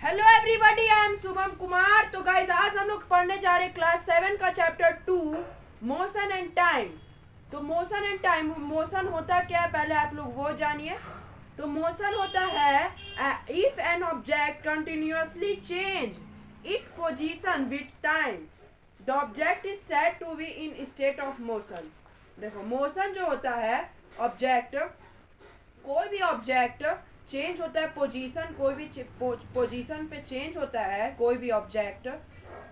Hello everybody, I am Shubham Kumar. तो guys आज हम लोग पढ़ने जा रहे हैं क्लास 7 का चैप्टर 2 मोशन एंड टाइम। तो मोशन एंड टाइम, मोशन होता क्या है पहले आप लोग वो जानिए। तो मोशन होता है if an object continuously change it position with time the object is said to be in state of motion. देखो मोशन जो होता है ऑब्जेक्ट, कोई भी ऑब्जेक्ट चेंज होता है पोजीशन, कोई भी पोजीशन पे चेंज होता है कोई भी ऑब्जेक्ट,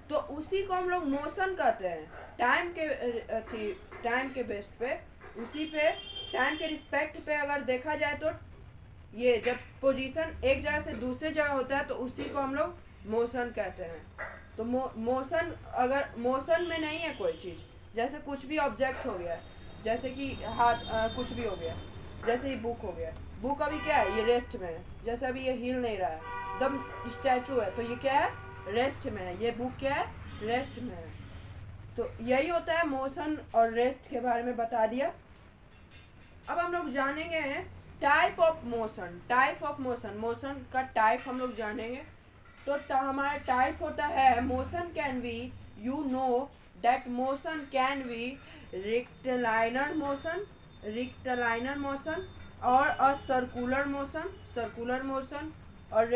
तो उसी को हम लोग मोशन कहते हैं। टाइम के बेस पे, उसी पे टाइम के रिस्पेक्ट पे अगर देखा जाए तो ये जब पोजीशन एक जगह से दूसरे जगह होता है तो उसी को हम लोग मोशन कहते हैं। तो मोशन, अगर मोशन में नहीं है कोई चीज़, जैसे कुछ भी ऑब्जेक्ट हो गया, जैसे कि हाथ कुछ भी हो गया, जैसे ये बुक हो गया, बुक अभी क्या है, ये रेस्ट में है। जैसे अभी ये हिल नहीं रहा है, एकदम स्टैचू है, तो ये क्या है, रेस्ट में है। ये बुक क्या है, रेस्ट में है। तो यही होता है मोशन और रेस्ट के बारे में बता दिया। अब हम लोग जानेंगे type of motion. Type of motion, motion का टाइप हम लोग जानेंगे। तो हमारा टाइप होता है motion can be, you know that motion can be rectilinear motion और अ सर्कुलर मोशन और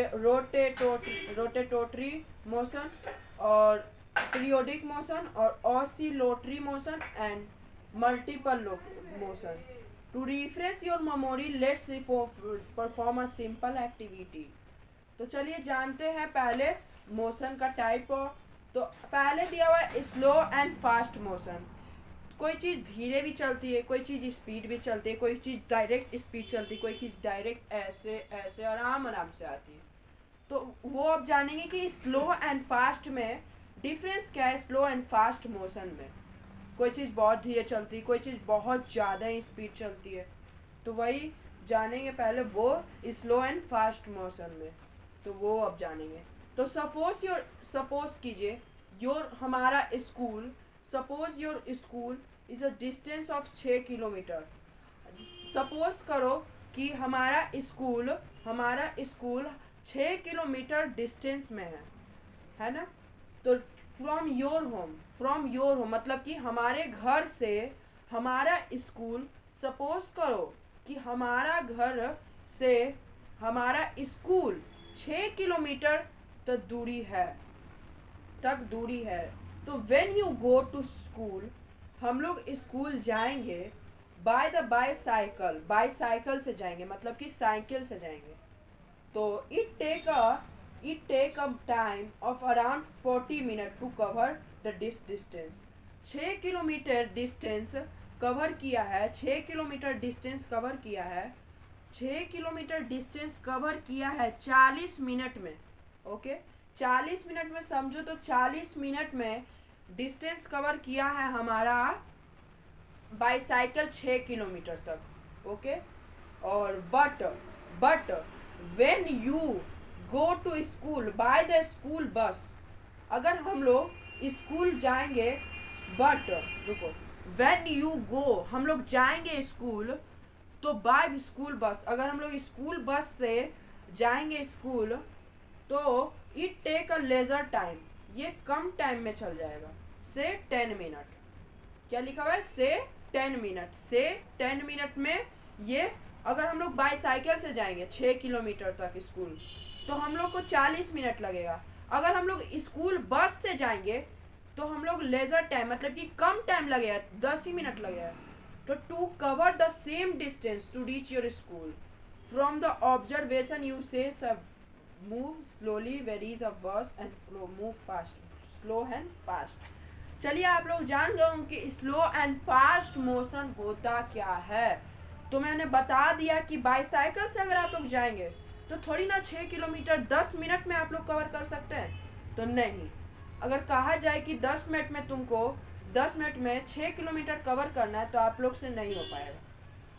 रोटेटोरी मोशन और पीरियोडिक मोशन और oscillatory motion and multiple motion. To refresh your memory let's perform a simple activity. तो चलिए जानते हैं पहले motion का टाइप। तो पहले दिया हुआ है स्लो एंड फास्ट मोशन। कोई चीज़ धीरे भी चलती है, कोई चीज़ स्पीड भी चलती है, कोई चीज़ डायरेक्ट स्पीड चलती है, कोई चीज़ डायरेक्ट ऐसे ऐसे आराम से आती है। तो वो अब जानेंगे कि स्लो एंड फास्ट में डिफरेंस क्या है। स्लो एंड फास्ट मोशन में कोई चीज़ बहुत धीरे चलती है, कोई चीज़ बहुत ज़्यादा ही स्पीड चलती है। तो वही जानेंगे पहले वो स्लो एंड फास्ट मोशन में। तो वो अब जानेंगे। तो सपोज कीजिए हमारा school, suppose your school is a distance of 6 kilometre. Suppose करो कि हमारा स्कूल 6 किलोमीटर डिस्टेंस में है ना। तो फ्रॉम योर होम मतलब कि हमारे घर से हमारा स्कूल, सपोज करो कि हमारा घर से हमारा स्कूल 6 किलोमीटर तक दूरी है। तो when you go to school, हम लोग स्कूल जाएंगे बाईसाइकिल से जाएंगे, मतलब कि साइकिल से जाएंगे। तो it take a time of around 40 minute to cover the distance. 6 kilometre distance cover किया है, 6 किलोमीटर डिस्टेंस कवर किया है, 6 किलोमीटर डिस्टेंस कवर किया है 40 मिनट में। ओके, 40 मिनट में समझो। तो 40 मिनट में डिस्टेंस कवर किया है हमारा बाईसाइकिल 6 किलोमीटर तक। ओके, और but when you go to school by the school bus, अगर हम लोग स्कूल जाएंगे, बट रुको, व्हेन यू गो, हम लोग जाएंगे स्कूल, तो बाय स्कूल बस, अगर हम लोग स्कूल बस से जाएंगे स्कूल, तो it take a lesser time, ये कम टाइम में चल जाएगा, से 10 मिनट। क्या लिखा हुआ है, से 10 मिनट। से 10 मिनट में ये, अगर हम लोग बाईसाइकिल से जाएंगे 6 किलोमीटर तक स्कूल, तो हम लोग को 40 मिनट लगेगा। अगर हम लोग स्कूल बस से जाएंगे तो हम लोग लेजर टाइम, मतलब कि कम टाइम लगेगा, 10 ही मिनट लगेगा। तो to cover the same distance to reach your school from the observation you say some move slowly varies a verse and move fast, slow and fast. चलिए आप लोग जान गए कि स्लो एंड फास्ट मोशन होता क्या है। तो मैंने बता दिया कि बाईसाइकिल से अगर आप लोग जाएंगे तो थोड़ी ना 6 किलोमीटर 10 मिनट में आप लोग कवर कर सकते हैं, तो नहीं। अगर कहा जाए कि 10 मिनट में तुमको 10 मिनट में 6 किलोमीटर कवर करना है, तो आप लोग से नहीं हो पाएगा।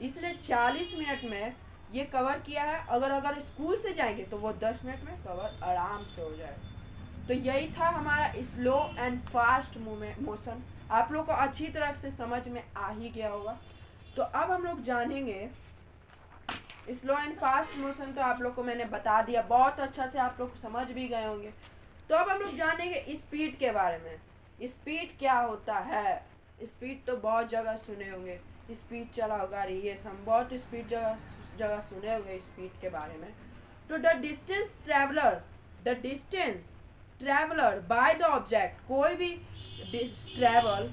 इसलिए 40 मिनट में ये कवर किया है। अगर स्कूल से जाएंगे तो वो 10 मिनट में कवर आराम से हो जाएगा। तो यही था हमारा स्लो एंड फास्ट मोशन। आप लोग को अच्छी तरह से समझ में आ ही गया होगा। तो अब हम लोग जानेंगे स्लो एंड फास्ट मोशन तो आप लोग को मैंने बता दिया, बहुत अच्छा से आप लोग समझ भी गए होंगे। तो अब हम लोग जानेंगे स्पीड के बारे में। स्पीड क्या होता है? स्पीड तो बहुत जगह सुने होंगे, स्पीड चला होगा रेस, हम बहुत स्पीड जगह जगह सुने होंगे स्पीड के बारे में। तो the distance traveller by the object, कोई भी ट्रैवल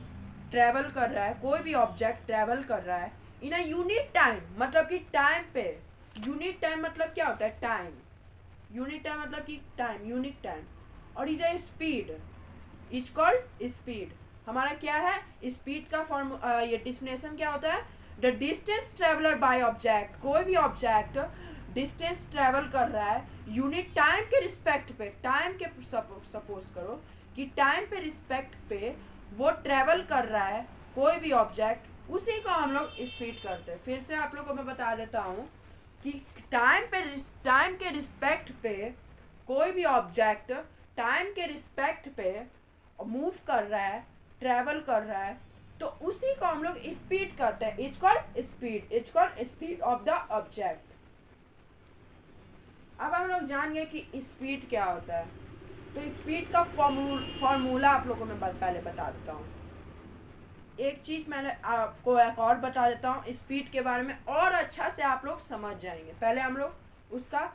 कर रहा है, कोई भी ऑब्जेक्ट ट्रैवल कर रहा है इन अ यूनिट टाइम, मतलब कि टाइम पे। यूनिट टाइम मतलब क्या होता है? टाइम। यूनिट टाइम मतलब कि टाइम, यूनिक टाइम। और is a speed is called speed. हमारा क्या है स्पीड का फॉर्म, ये डिफिनेशन क्या होता है? The distance traveller by object, कोई भी ऑब्जेक्ट डिस्टेंस ट्रेवल कर रहा है यूनिट टाइम के रिस्पेक्ट पे, टाइम के सपोज करो कि टाइम पे रिस्पेक्ट पे वो ट्रेवल कर रहा है कोई भी ऑब्जेक्ट, उसी को हम लोग स्पीड करते हैं। फिर से आप लोगों को मैं बता देता हूँ कि टाइम के रिस्पेक्ट पे कोई भी ऑब्जेक्ट टाइम के रिस्पेक्ट पे मूव कर रहा है, ट्रैवल कर रहा है, तो उसी को हम लोग स्पीड करते हैं। It's called speed of the object. अब हम लोग जान गए कि स्पीड क्या होता है। तो स्पीड का फॉर्मूला आप लोगों को मैं पहले बता देता हूँ। एक चीज़ मैंने आपको एक और बता देता हूँ स्पीड के बारे में, और अच्छा से आप लोग समझ जाएंगे। पहले हम लोग उसका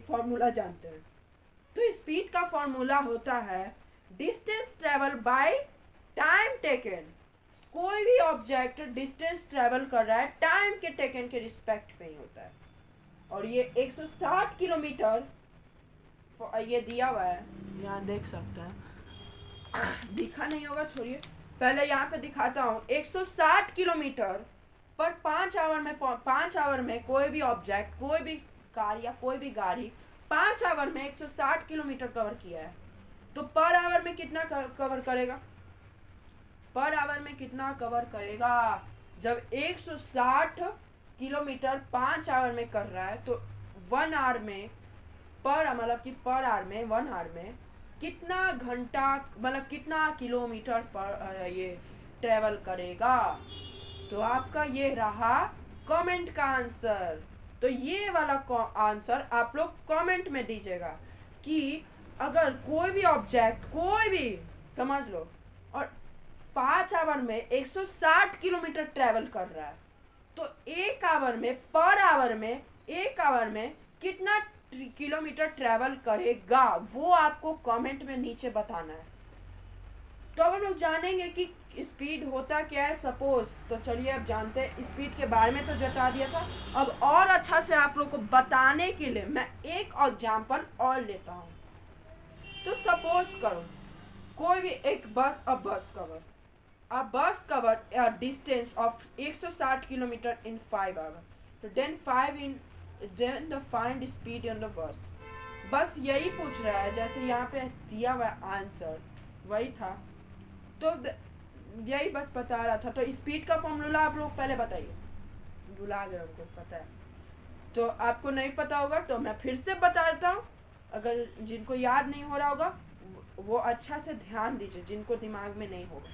फॉर्मूला जानते हैं। तो स्पीड का फॉर्मूला होता है distance travel by time taken. कोई भी ऑब्जेक्ट डिस्टेंस ट्रेवल कर रहा है टाइम के टेकन के रिस्पेक्ट पे ही होता है। और ये 160 किलोमीटर ये दिया हुआ है, यहाँ देख सकते हैं, दिखा नहीं होगा छोड़िए, पहले यहाँ पे दिखाता हूँ। 160 किलोमीटर पर 5 आवर में कोई भी ऑब्जेक्ट, कोई भी कार या कोई भी गाड़ी 5 आवर में 160 किलोमीटर कवर किया है। तो पर आवर में कितना कवर करेगा? पर आवर में कितना कवर करेगा? जब 160 किलोमीटर 5 आवर में कर रहा है तो 1 आवर में पर आवर में 1 आवर में कितना घंटा, मतलब कितना किलोमीटर पर ये ट्रेवल करेगा? तो आपका ये रहा कमेंट का आंसर। तो ये वाला आंसर आप लोग कमेंट में दीजिएगा कि अगर कोई भी ऑब्जेक्ट, कोई भी समझ लो, और 5 आवर में 160 किलोमीटर ट्रेवल कर रहा है, तो एक आवर में, पर आवर में, एक आवर में कितना किलोमीटर ट्रेवल करेगा, वो आपको कमेंट में नीचे बताना है। तो अब हम लोग जानेंगे कि स्पीड होता क्या है। सपोज, तो चलिए अब जानते हैं। स्पीड के बारे में तो जता दिया था, अब और अच्छा से आप लोग को बताने के लिए मैं एक एग्जांपल और लेता हूँ। तो सपोज करो कोई भी एक बस cover a distance of 160 kilometre in 5 hours. तो then the find speed on the bus. बस यही पूछ रहा है, जैसे यहाँ पे दिया हुआ आंसर वही था, तो यही बस बता रहा था। तो स्पीड का फॉर्मूला आप लोग पहले बताइए, भुला गए, हमको पता है। तो आपको नहीं पता होगा तो मैं फिर से बता देता हूँ, अगर जिनको याद नहीं हो रहा होगा वो अच्छा से ध्यान दीजिए, जिनको दिमाग में नहीं होगा।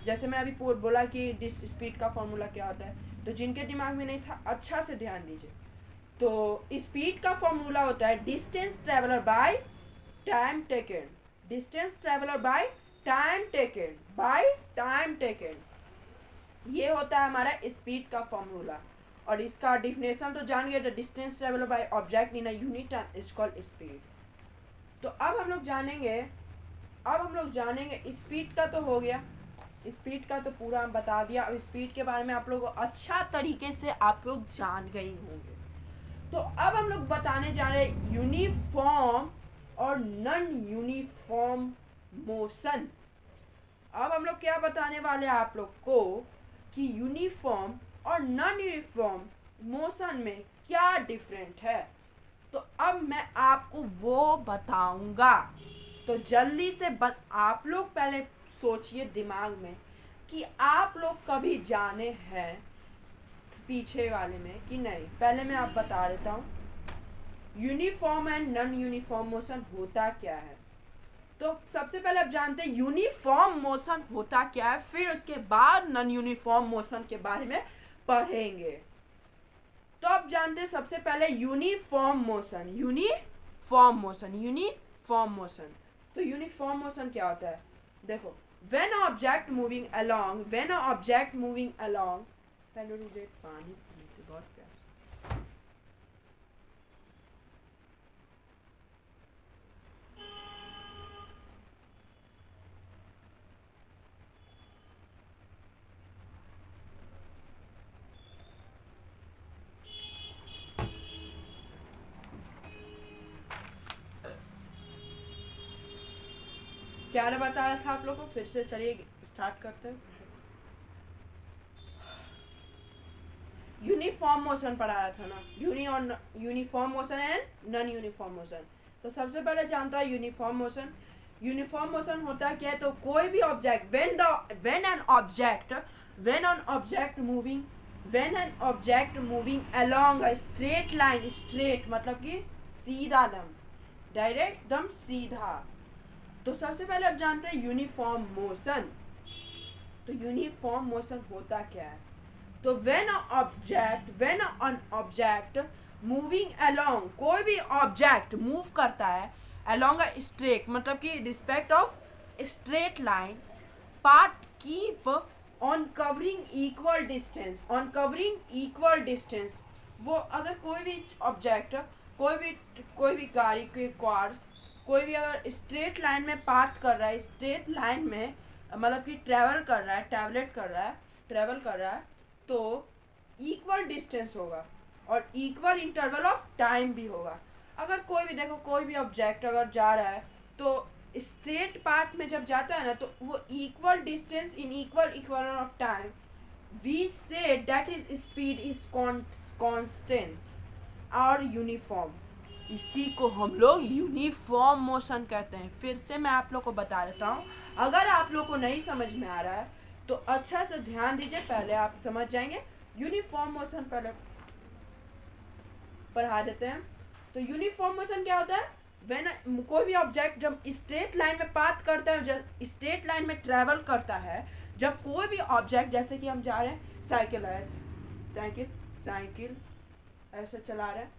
जैसे मैं अभी बोला कि स्पीड का फॉर्मूला क्या होता है, तो जिनके दिमाग में नहीं था अच्छा से ध्यान दीजिए। तो स्पीड का फॉर्मूला होता है distance traveller by time taken. Distance traveller by time taken, ये होता है हमारा स्पीड का फॉर्मूला। और इसका डिफिनेशन तो जान गए, the distance traveller by object in a unit time is called speed. तो अब हम लोग जानेंगे स्पीड का तो हो गया, स्पीड का तो पूरा बता दिया। अब स्पीड के बारे में आप लोग अच्छा तरीके से आप लोग जान गए होंगे। तो अब हम लोग बताने जा रहे हैं यूनिफॉर्म और नॉन यूनिफॉर्म मोशन। अब हम लोग क्या बताने वाले हैं आप लोग को कि यूनिफॉर्म और नॉन यूनिफॉर्म मोशन में क्या डिफरेंट है। तो अब मैं आपको वो बताऊंगा। तो जल्दी से आप लोग पहले सोचिए दिमाग में कि आप लोग कभी जाने हैं पीछे वाले में कि नहीं। पहले मैं आप बता देता हूँ uniform and non uniform motion होता क्या है। तो सबसे पहले आप जानते हैं यूनिफॉर्म मोशन होता क्या है, फिर उसके बाद नॉन यूनिफॉर्म मोशन के बारे में पढ़ेंगे। तो अब जानते हैं सबसे पहले यूनिफॉर्म मोशन। तो यूनिफॉर्म मोशन क्या होता है? देखो, व्हेन ऑब्जेक्ट मूविंग अलोंग पहले मुझे पानी पीने की बहुत प्यास। क्या बता रहा था आप लोग को? फिर से चलिए स्टार्ट करते हैं। यूनिफॉर्म मोशन पढ़ा रहा था ना, uniform motion and non uniform motion. तो सबसे पहले जानता है यूनिफॉर्म मोशन होता है क्या है? तो कोई भी object when an object moving along a straight line, straight मतलब कि सीधा दम, डायरेक्ट दम सीधा। तो सबसे पहले अब जानते हैं यूनिफॉर्म मोशन। तो यूनिफॉर्म मोशन होता क्या है? तो when an object moving along, कोई भी ऑब्जेक्ट मूव करता है अलोंग अ स्ट्रेट मतलब कि respect of straight line, path keep on covering equal distance. वो अगर कोई भी ऑब्जेक्ट, कोई भी गाड़ी, कोई कार्स, कोई भी अगर स्ट्रेट लाइन में पाथ कर रहा है, स्ट्रेट लाइन में मतलब कि ट्रैवल कर रहा है, तो इक्वल डिस्टेंस होगा और इक्वल इंटरवल ऑफ टाइम भी होगा। अगर कोई भी ऑब्जेक्ट अगर जा रहा है तो स्ट्रेट पाथ में जब जाता है ना, तो वो equal distance in equal of time, we say that is speed is constant और यूनिफॉर्म। इसी को हम लोग यूनिफॉर्म मोशन कहते हैं। फिर से मैं आप लोग को बता देता हूँ, अगर आप लोग को नहीं समझ में आ रहा है तो अच्छा से ध्यान दीजिए, पहले आप समझ जाएंगे। यूनिफॉर्म मोशन पहले पढ़ा देते हैं। तो यूनिफॉर्म मोशन क्या होता है? व्हेन कोई भी ऑब्जेक्ट जब स्ट्रेट लाइन में पाथ करता है, जब स्ट्रेट लाइन में ट्रेवल करता है, जब कोई भी ऑब्जेक्ट, जैसे कि हम जा रहे हैं, साइकिल ऐसे चला रहे हैं,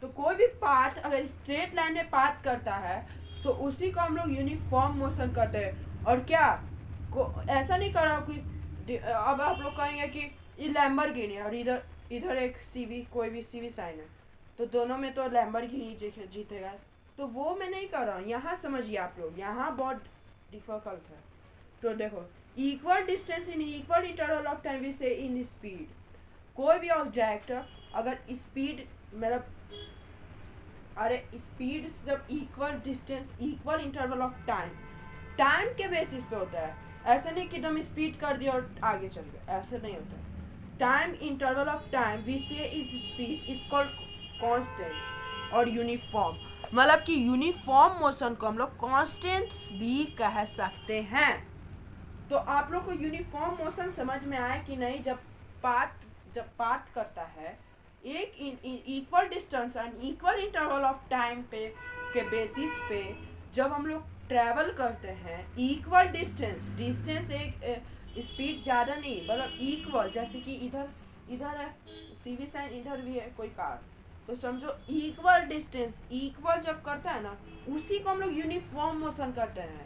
तो कोई भी पाथ अगर स्ट्रेट लाइन में पाथ करता है तो उसी को हम लोग यूनिफॉर्म मोशन कहते हैं। और क्या ऐसा नहीं कर रहा कि अब आप लोग कहेंगे कि ये लैम्बोर्गिनी है और इधर एक कोई भी सीवी साइन है, तो दोनों में तो लैम्बोर्गिनी जीतेगा, तो वो मैं नहीं कर रहा हूँ। यहाँ समझिए आप लोग, यहाँ बहुत डिफिकल्ट है। तो देखो, equal distance in equal interval of time we say in speed. कोई भी ऑब्जेक्ट अगर स्पीड मतलब स्पीड जब equal distance equal interval of time के बेसिस पे होता है। ऐसा नहीं कि एकदम स्पीड कर दिया और आगे चल गए, ऐसा नहीं होता है। Time interval of time we say is speed is called constant और यूनिफॉर्म। मतलब कि यूनिफॉर्म मोशन को हम लोग कांस्टेंट्स भी कह सकते हैं। तो आप लोग को यूनिफॉर्म मोशन समझ में आया कि नहीं? जब पाथ करता है एक equal distance and equal interval of time पे के बेसिस पे, जब हम लोग ट्रैवल करते हैं इक्वल डिस्टेंस एक स्पीड ज़्यादा नहीं मतलब इक्वल, जैसे कि इधर है सीवी साइन, इधर भी है कोई कार, तो समझो इक्वल डिस्टेंस इक्वल जब करता है ना, उसी को हम लोग यूनिफॉर्म मोशन करते हैं।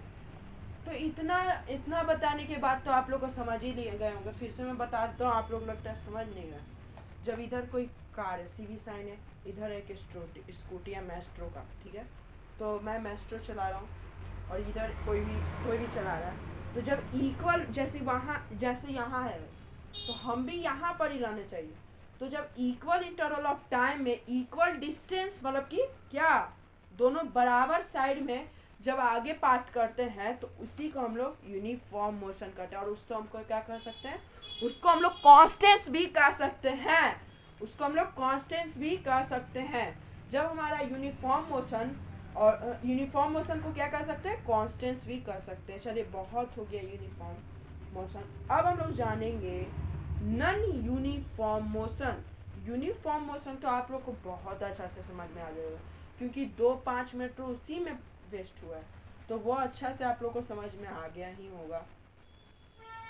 तो इतना बताने के बाद तो आप लोग को समझ ही लिए गए होंगे। फिर से मैं बता देता हूँ, आप लोग लगता है समझ नहीं गए। जब इधर कोई कार है, सीवी साइन है, इधर एक स्कूटी है मैस्ट्रो का, ठीक है, तो मैं मैस्ट्रो चला रहा हूँ और इधर कोई भी चला रहा है, तो जब इक्वल जैसे यहाँ है तो हम भी यहाँ पर ही रहने चाहिए। तो जब इक्वल इंटरवल ऑफ टाइम में इक्वल डिस्टेंस मतलब कि क्या दोनों बराबर साइड में जब आगे पाथ करते हैं, तो उसी को हम लोग यूनिफॉर्म मोशन करते हैं। और उसको हमको क्या कर सकते हैं? उसको हम लोग कांस्टेंट्स भी कह सकते हैं। जब हमारा यूनिफॉर्म मोशन को क्या कर सकते हैं? कांस्टेंट्स भी कर सकते हैं। चलिए, बहुत हो गया यूनिफॉर्म मोशन। अब हम लोग जानेंगे non uniform motion. Uniform motion तो आप लोग को बहुत अच्छा से समझ में आ जाएगा, क्योंकि 2-5 मिनट तो उसी में वेस्ट हुआ है, तो वो अच्छा से आप लोग को समझ में आ गया ही होगा।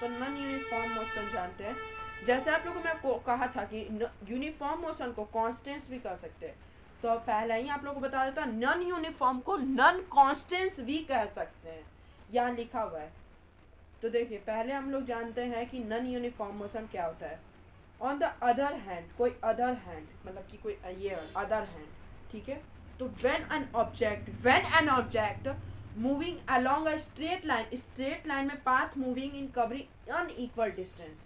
तो नॉन यूनिफॉर्म मोशन जानते हैं। जैसे आप लोगों को मैं कहा था कि यूनिफॉर्म मोशन को कॉन्स्टेंट्स भी कर सकते हैं, तो पहले ही आप लोगों को बता देता, नॉन यूनिफॉर्म को नॉन कॉन्स्टेंट्स भी कह सकते हैं, यहाँ लिखा हुआ है। तो देखिए पहले हम लोग जानते हैं कि नॉन यूनिफॉर्म मोशन क्या होता है। ऑन द अदर हैंड, कोई अदर हैंड मतलब कि कोई ये अदर हैंड, ठीक है। तो when an object moving along a straight line में path moving in covering unequal distance,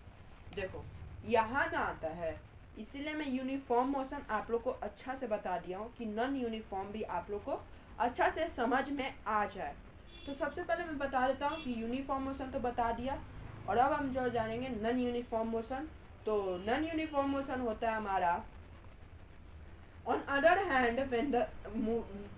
देखो यहाँ ना आता है, इसीलिए मैं यूनिफॉर्म मोशन आप लोग को अच्छा से बता दिया हूँ कि नॉन यूनिफॉर्म भी आप लोग को अच्छा से समझ में आ जाए। तो सबसे पहले मैं बता देता हूँ कि यूनिफॉर्म मोशन तो बता दिया, और अब हम जो जानेंगे नॉन यूनिफॉर्म मोशन। तो नॉन यूनिफॉर्म मोशन होता है हमारा, on other hand when the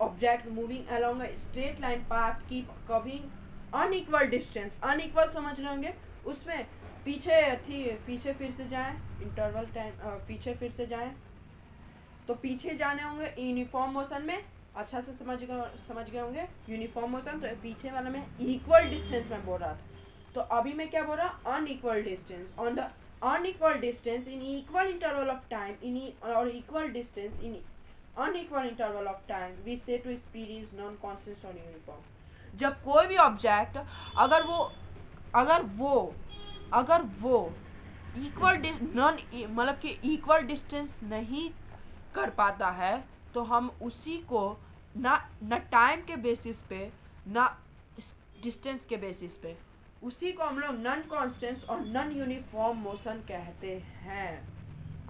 object moving along a straight line path keep covering unequal distance, unequal समझ रहे होंगे, उसमें पीछे फिर से जाएं, इंटरवल टाइम पीछे फिर से जाएं, तो पीछे जाने होंगे यूनिफॉर्म मोशन में, अच्छा से समझ गए होंगे यूनिफॉर्म मोशन। तो पीछे वाला में इक्वल डिस्टेंस में बोल रहा था, तो अभी मैं क्या बोल रहा हूँ, unequal distance, on the unequal distance in equal interval of time or equal distance in unequal interval of time we say to speed is non constant or uniform। जब कोई भी ऑब्जेक्ट अगर वो इक्वल नॉन मतलब कि equal distance नहीं कर पाता है, तो हम उसी को ना टाइम के बेसिस पे ना डिस्टेंस के बेसिस पे, उसी को हम लोग नॉन कॉन्स्टेंट और नॉन यूनिफॉर्म मोशन कहते हैं।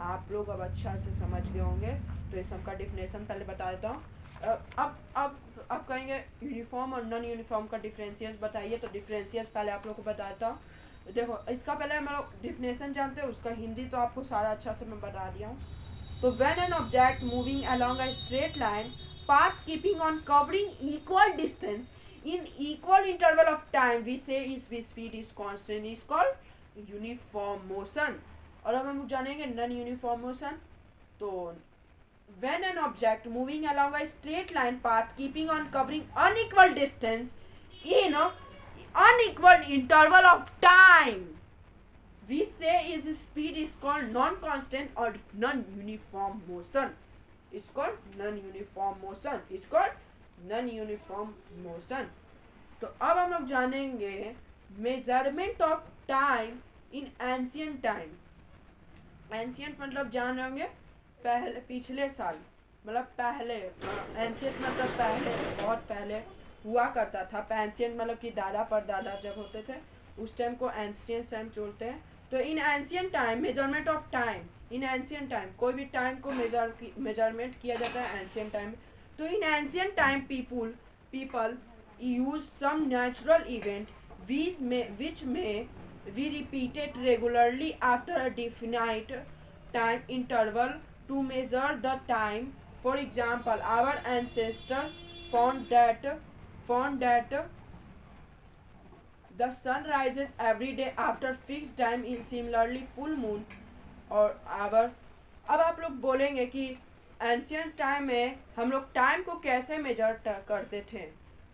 आप लोग अब अच्छा से समझ गए होंगे, तो इस सबका डिफिनेशन पहले बता देता हूँ। अब कहेंगे यूनिफॉर्म और नॉन यूनिफॉर्म का डिफरेंशियस बताइए, तो डिफरेंशियस पहले आप लोग को बताता हूँ। देखो इसका पहले हम लोग डिफिनेशन जानते हैं, उसका हिंदी तो आपको सारा अच्छा से मैं बता दिया हूँ। तो when an object moving along a straight line path keeping on covering equal distance in equal interval of time we say is speed is constant is called uniform motion। और अब हम जानेंगे नॉन यूनिफॉर्म मोशन। तो when an object moving along a straight line path keeping on covering unequal distance in a unequal interval of time we say is speed is called non constant or non uniform motion। It's called non uniform motion, it's called non uniform motion. तो अब हम लोग जानेंगे measurement of time in ancient time. Ancient मतलब जान रहे होंगे पहले, पिछले साल, मतलब पहले, एंशिएंट मतलब पहले, बहुत पहले हुआ करता था। एंशिएंट मतलब कि दादा परदादा जब होते थे उस टाइम को एंशिएंट टाइम बोलते हैं। तो in ancient time measurement of time in ancient time, कोई भी टाइम को मेजरमेंट किया जाता है एंशिएंट टाइम। तो in ancient time people used some natural event which may be repeated regularly after a definite time interval to measure the time। For example, our ancestors found that the sun rises every day after fixed time in similarly full moon और our। अब आप लोग बोलेंगे कि ancient time में हम लोग time को कैसे मेजर करते थे,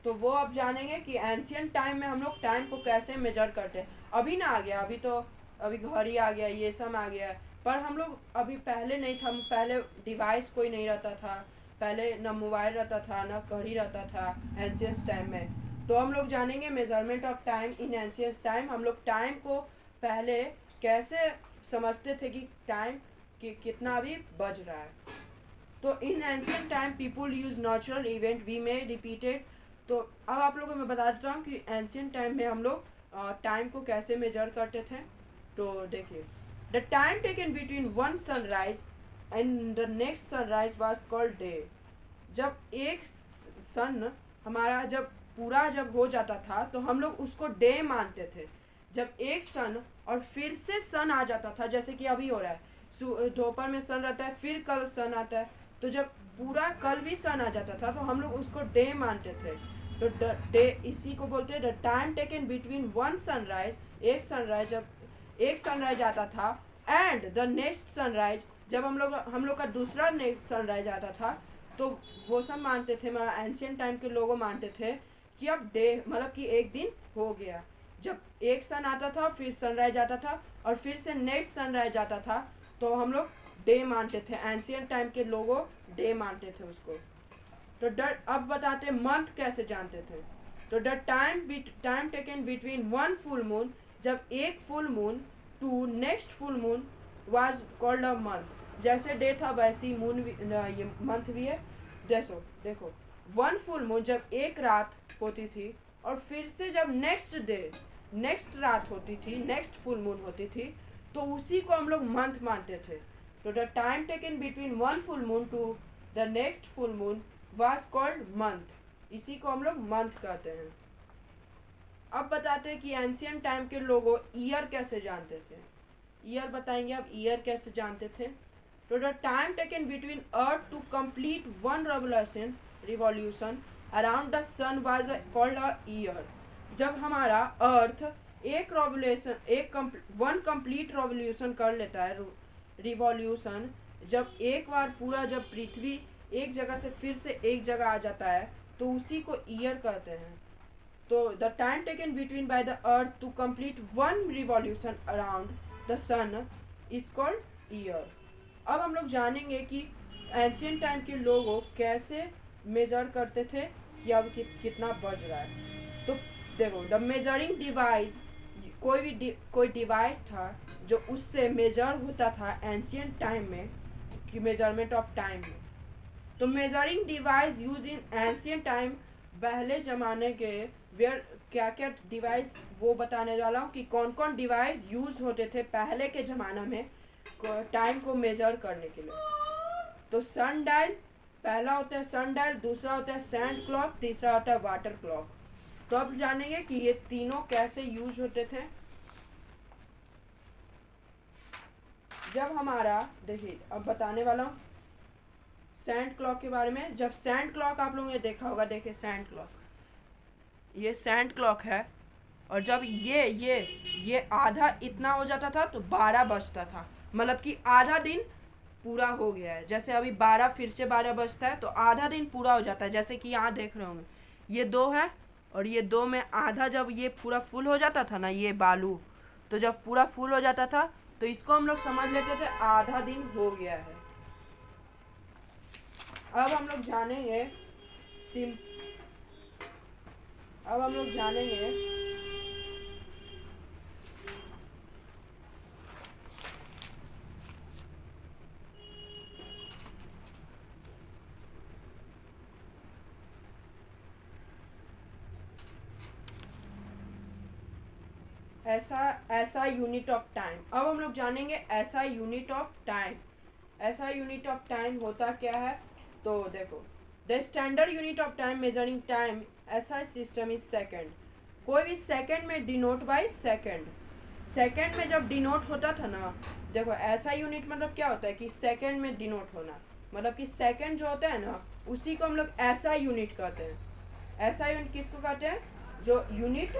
तो वो आप जानेंगे कि एंशिएंट टाइम में हम लोग टाइम को कैसे मेजर करते। अभी ना आ गया, अभी घड़ी आ गया, ये सब आ गया, पर हम लोग अभी पहले नहीं था, पहले डिवाइस कोई नहीं रहता था, पहले ना मोबाइल रहता था ना घड़ी रहता था एंशिएंट टाइम में। तो हम लोग जानेंगे measurement of time in ancient time, हम लोग टाइम को पहले कैसे समझते थे कि टाइम कितना अभी बज रहा है। तो in ancient time people use natural event we may repeated. तो अब आप लोगों को मैं बता देता हूँ कि एंशिएंट टाइम में हम लोग टाइम को कैसे मेजर करते थे। तो देखिए, the time taken between one sunrise and the next sunrise was called day. जब एक सन हमारा जब हो जाता था तो हम लोग उसको डे मानते थे। जब एक सन और फिर से सन आ जाता था, जैसे कि अभी हो रहा है, दोपहर में सन रहता है, फिर कल सन आता है, तो जब पूरा कल भी सन आ जाता था तो हम लोग उसको डे मानते थे। तो डे इसी को बोलते हैं the time taken between one sunrise, जब एक सनराइज आता था, एंड द नेक्स्ट सनराइज, जब हम लोग का दूसरा नेक्स्ट सनराइज आता था, तो वो सब मानते थे, मतलब एंशिएंट टाइम के लोग मानते थे कि अब डे मतलब कि एक दिन हो गया। जब एक सन आता था फिर सनराइज आता था और फिर से नेक्स्ट सनराइज आता था, तो हम लोग डे मानते थे। एंशियंट टाइम के लोगों डे मानते थे उसको। तो अब बताते मंथ कैसे जानते थे। तो the time taken between one full moon, जब एक full moon to next full moon was called a month. जैसे डे था वैसी मून ये मंथ भी है। जैसो देखो वन फुल मून जब एक रात होती थी और फिर से जब नेक्स्ट रात होती थी, नेक्स्ट फुल मून होती थी, तो उसी को हम लोग मंथ मानते थे। तो the time taken between one full moon to the next full moon was called month. इसी को हम लोग मंथ कहते हैं। अब बताते हैं कि एंशियंट टाइम के लोगों ईयर कैसे जानते थे। ईयर बताएंगे अब ईयर कैसे जानते थे। तो the time taken between earth to complete one revolution around the sun was called a year. जब हमारा अर्थ वन कंप्लीट रिवॉल्यूशन कर लेता है, रिवॉल्यूशन जब एक बार पूरा, जब पृथ्वी एक जगह से फिर से एक जगह आ जाता है, तो उसी को ईयर कहते हैं। तो the time taken between by the earth to complete one revolution around the sun is called year. अब हम लोग जानेंगे कि एंशियंट टाइम के लोग कैसे मेजर करते थे कि अब कितना बज रहा है। तो देखो द मेजरिंग डिवाइस, कोई डिवाइस था जो उससे मेजर होता था एंशियंट टाइम में, कि मेजरमेंट ऑफ टाइम में। तो measuring device use in ancient time, पहले ज़माने के वेयर क्या क्या डिवाइस वो बताने वाला हूँ कि कौन कौन डिवाइस यूज़ होते थे पहले के ज़माना में टाइम को मेजर करने के लिए। तो सन डायल पहला होता है, सन डायल दूसरा होता है सैंड क्लॉक, तीसरा होता है वाटर क्लॉक। तो अब जानेंगे कि ये तीनों कैसे यूज होते थे। जब हमारा देखिए अब बताने वाला हूँ सैंड क्लॉक के बारे में। जब सैंड क्लॉक आप लोगों ने देखा होगा, देखिए सैंड क्लॉक, ये सैंड क्लॉक है, और जब ये आधा इतना हो जाता था तो 12 बजता था, मतलब कि आधा दिन पूरा हो गया है। जैसे अभी 12 फिर से 12 बजता है तो आधा दिन पूरा हो जाता है। जैसे कि यहाँ देख रहे होंगे ये 2 है और ये 2 में आधा, जब ये पूरा फुल हो जाता था ना ये बालू, तो जब पूरा फुल हो जाता था तो इसको हम लोग समझ लेते थे आधा दिन हो गया है। अब हम लोग जानेंगे ऐसा यूनिट ऑफ टाइम। अब हम लोग जानेंगे ऐसा यूनिट ऑफ टाइम। ऐसा यूनिट ऑफ टाइम होता क्या है। तो देखो the standard unit of time measuring time ऐसा सिस्टम इज सेकेंड। कोई भी सेकेंड में डिनोट बाई सेकेंड। सेकेंड में जब डिनोट होता था ना, देखो ऐसा यूनिट मतलब क्या होता है कि सेकेंड में डिनोट होना, मतलब कि सेकेंड जो होता है ना उसी को हम लोग ऐसा यूनिट कहते हैं। ऐसा यूनिट किसको कहते हैं, जो यूनिट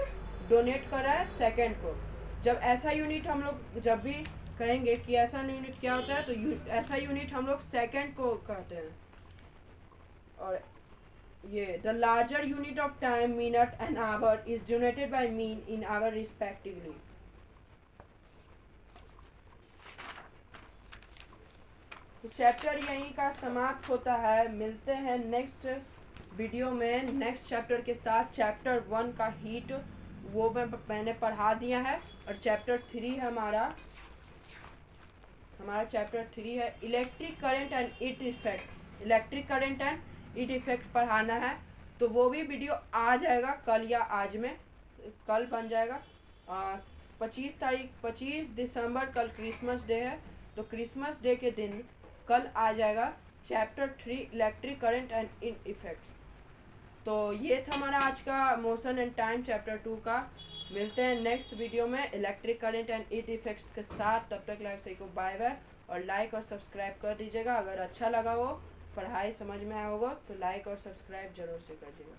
डोनेट कर रहा है सेकेंड को। जब ऐसा यूनिट हम लोग जब भी कहेंगे कि ऐसा यूनिट क्या होता है, तो ऐसा यूनिट हम लोग सेकेंड को कहते हैं। और ये the larger unit of time minute and hour is donated by min in hour respectively. तो चैप्टर यहीं का समाप्त होता है। मिलते हैं नेक्स्ट वीडियो में नेक्स्ट चैप्टर के साथ। चैप्टर 1 का हीट वो मैंने पढ़ा दिया है, और चैप्टर 3 हमारा चैप्टर 3 है electric current and it effects. Electric current and it effect पढ़ाना है, तो वो भी वीडियो आ जाएगा कल या आज में, कल बन जाएगा। 25 दिसंबर कल क्रिसमस डे है, तो क्रिसमस डे के दिन कल आ जाएगा chapter 3 electric current and in effects. तो ये था हमारा आज का मोशन एंड टाइम चैप्टर 2 का। मिलते हैं नेक्स्ट वीडियो में electric current and it effects के साथ। तब तक लाइक सही को बाय बाय, और लाइक और सब्सक्राइब कर दीजिएगा। अगर अच्छा लगा हो, पढ़ाई समझ में आया होगा, तो लाइक और सब्सक्राइब जरूर से कर दीजिएगा।